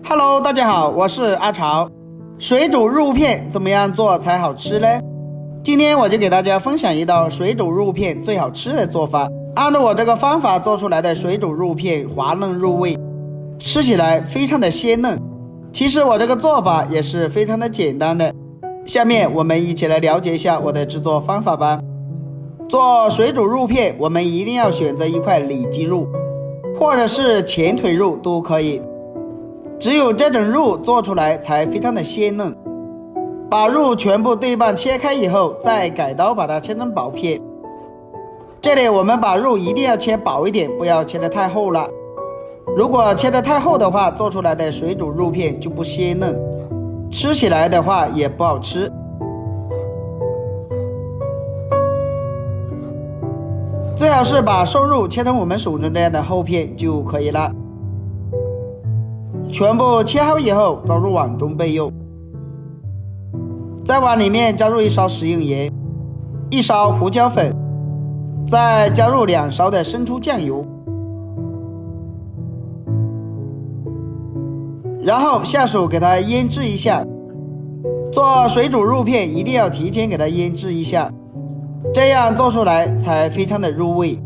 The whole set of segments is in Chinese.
Hello， 大家好，我是阿潮。水煮肉片怎么样做才好吃呢？今天我就给大家分享一道水煮肉片最好吃的做法。按照我这个方法做出来的水煮肉片滑嫩入味，吃起来非常的鲜嫩。其实我这个做法也是非常的简单的。下面我们一起来了解一下我的制作方法吧。做水煮肉片，我们一定要选择一块里脊肉，或者是前腿肉都可以。只有这种肉做出来才非常的鲜嫩。把肉全部对半切开以后，再改刀把它切成薄片。这里我们把肉一定要切薄一点，不要切得太厚了。如果切得太厚的话，做出来的水煮肉片就不鲜嫩，吃起来的话也不好吃。最好是把瘦肉切成我们手中这样的厚片就可以了。全部切好以后，倒入碗中备用。在碗里面加入1勺食用盐，1勺胡椒粉，再加入2勺的生抽酱油，然后下手给它腌制一下。做水煮肉片一定要提前给它腌制一下，这样做出来才非常的入味，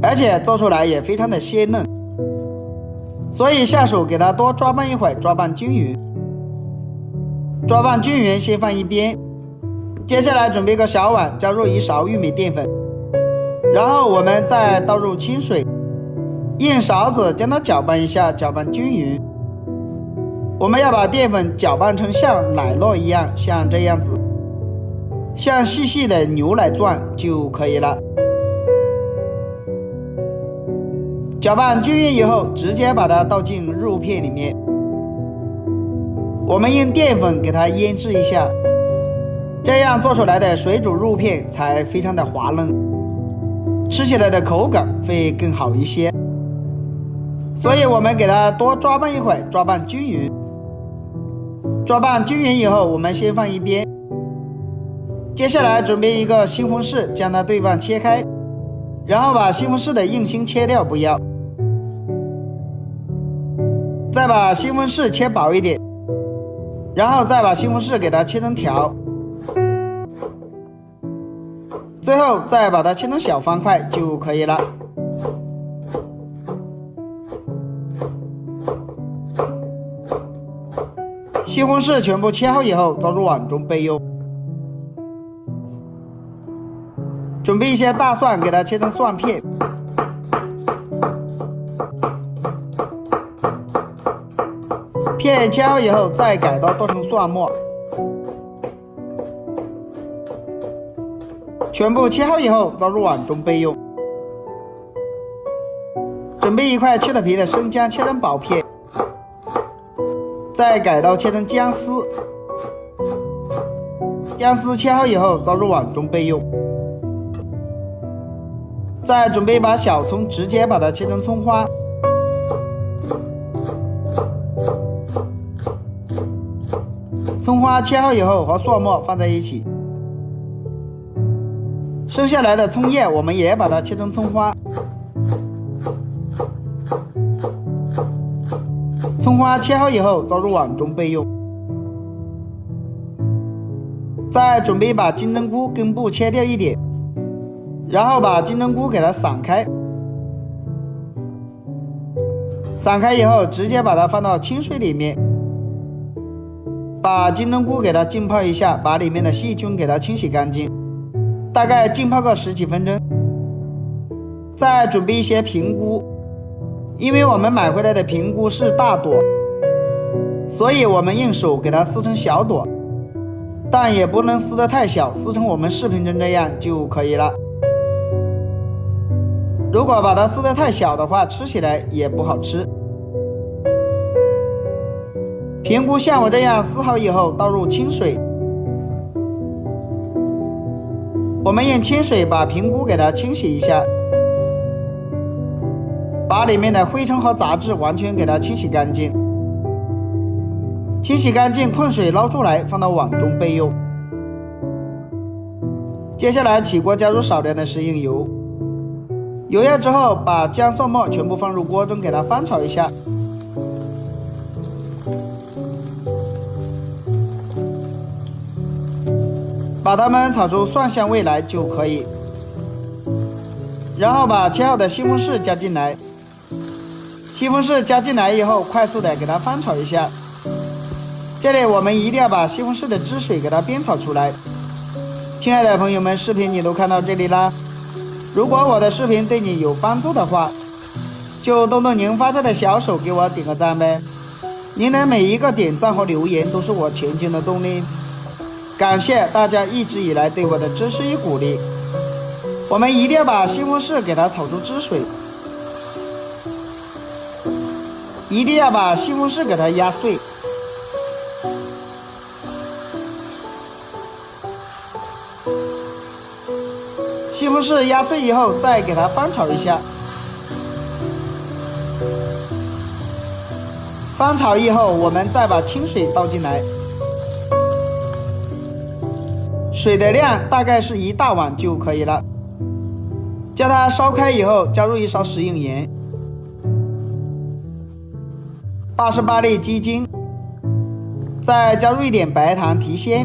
而且做出来也非常的鲜嫩。所以下手给它多抓拌一会儿，抓拌均匀。抓拌均匀先放一边。接下来准备个小碗，加入1勺玉米淀粉，然后我们再倒入清水，用勺子将它搅拌一下，搅拌均匀。我们要把淀粉搅拌成像奶酪一样，像这样子，像细细的牛奶状就可以了。搅拌均匀以后，直接把它倒进肉片里面。我们用淀粉给它腌制一下，这样做出来的水煮肉片才非常的滑嫩，吃起来的口感会更好一些。所以我们给它多抓拌一会儿，抓拌均匀。抓拌均匀以后，我们先放一边。接下来准备一个西红柿，将它对半切开，然后把西红柿的硬心切掉，不要。再把西红柿切薄一点，然后再把西红柿给它切成条，最后再把它切成小方块就可以了。西红柿全部切好以后，倒入碗中备用。准备一些大蒜，给它切成蒜片。片切好以后，再改刀剁成蒜末。全部切好以后，倒入碗中备用。准备一块去了皮的生姜，切成薄片，再改刀切成姜丝。姜丝切好以后，倒入碗中备用。再准备一把小葱，直接把它切成葱花。葱花切好以后和蒜末放在一起，剩下来的葱叶我们也把它切成葱花。葱花切好以后倒入碗中备用。再准备一把金针菇，根部切掉一点，然后把金针菇给它散开。散开以后，直接把它放到清水里面，把金针菇给它浸泡一下，把里面的细菌给它清洗干净，大概浸泡个10几分钟。再准备一些平菇，因为我们买回来的平菇是大朵，所以我们用手给它撕成小朵，但也不能撕得太小，撕成我们视频中这样就可以了。如果把它撕得太小的话，吃起来也不好吃。平菇像我这样撕好以后，倒入清水。我们用清水把平菇给它清洗一下，把里面的灰尘和杂质完全给它清洗干净。清洗干净，控水捞出来，放到碗中备用。接下来起锅，加入少量的食用油。油热之后，把姜蒜末全部放入锅中，给它翻炒一下。把它们炒出蒜香味来就可以。然后把切好的西红柿加进来，西红柿加进来以后，快速的给它翻炒一下。这里我们一定要把西红柿的汁水给它煸炒出来。亲爱的朋友们，视频你都看到这里啦。如果我的视频对你有帮助的话，就动动您发财的小手给我点个赞呗。您的每一个点赞和留言都是我前进的动力。感谢大家一直以来对我的支持与鼓励。我们一定要把西红柿给它炒出汁水，一定要把西红柿给它压碎。西红柿压碎以后，再给它翻炒一下。翻炒以后，我们再把清水倒进来，水的量大概是1大碗就可以了。将它烧开以后，加入1勺食用盐，88粒鸡精，再加入一点白糖提鲜，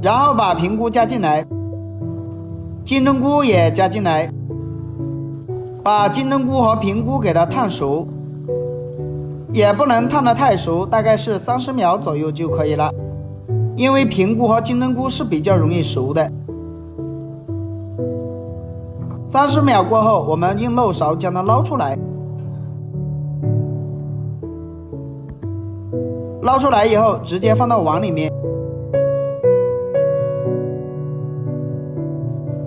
然后把平菇加进来，金针菇也加进来，把金针菇和平菇给它烫熟，也不能烫得太熟，大概是30秒左右就可以了，因为平菇和金针菇是比较容易熟的。30秒过后，我们用漏勺将它捞出来。捞出来以后，直接放到碗里面。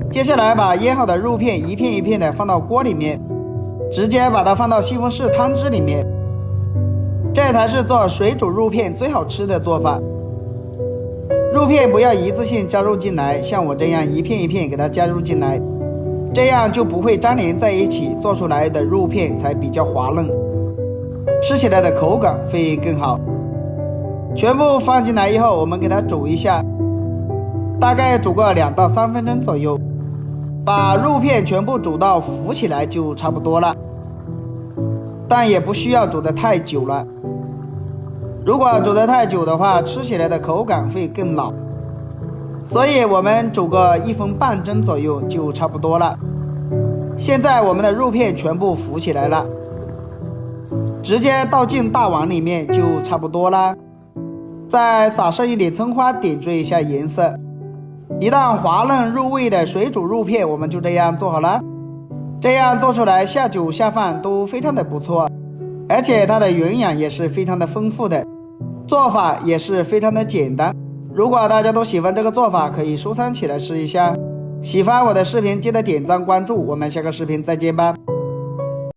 接下来把腌好的肉片一片一片的放到锅里面，直接把它放到西红柿汤汁里面。这才是做水煮肉片最好吃的做法。肉片不要一次性加入进来，像我这样一片一片给它加入进来。这样就不会粘连在一起，做出来的肉片才比较滑嫩，吃起来的口感会更好。全部放进来以后，我们给它煮一下，大概煮个2到3分钟左右，把肉片全部煮到浮起来就差不多了，但也不需要煮得太久了。如果煮得太久的话，吃起来的口感会更老。所以我们煮个1分半钟左右就差不多了。现在我们的肉片全部浮起来了，直接倒进大碗里面就差不多了。再撒上一点葱花，点缀一下颜色。一道滑嫩入味的水煮肉片我们就这样做好了。这样做出来下酒下饭都非常的不错，而且它的营养也是非常的丰富的，做法也是非常的简单。如果大家都喜欢这个做法，可以收藏起来试一下。喜欢我的视频记得点赞关注，我们下个视频再见吧。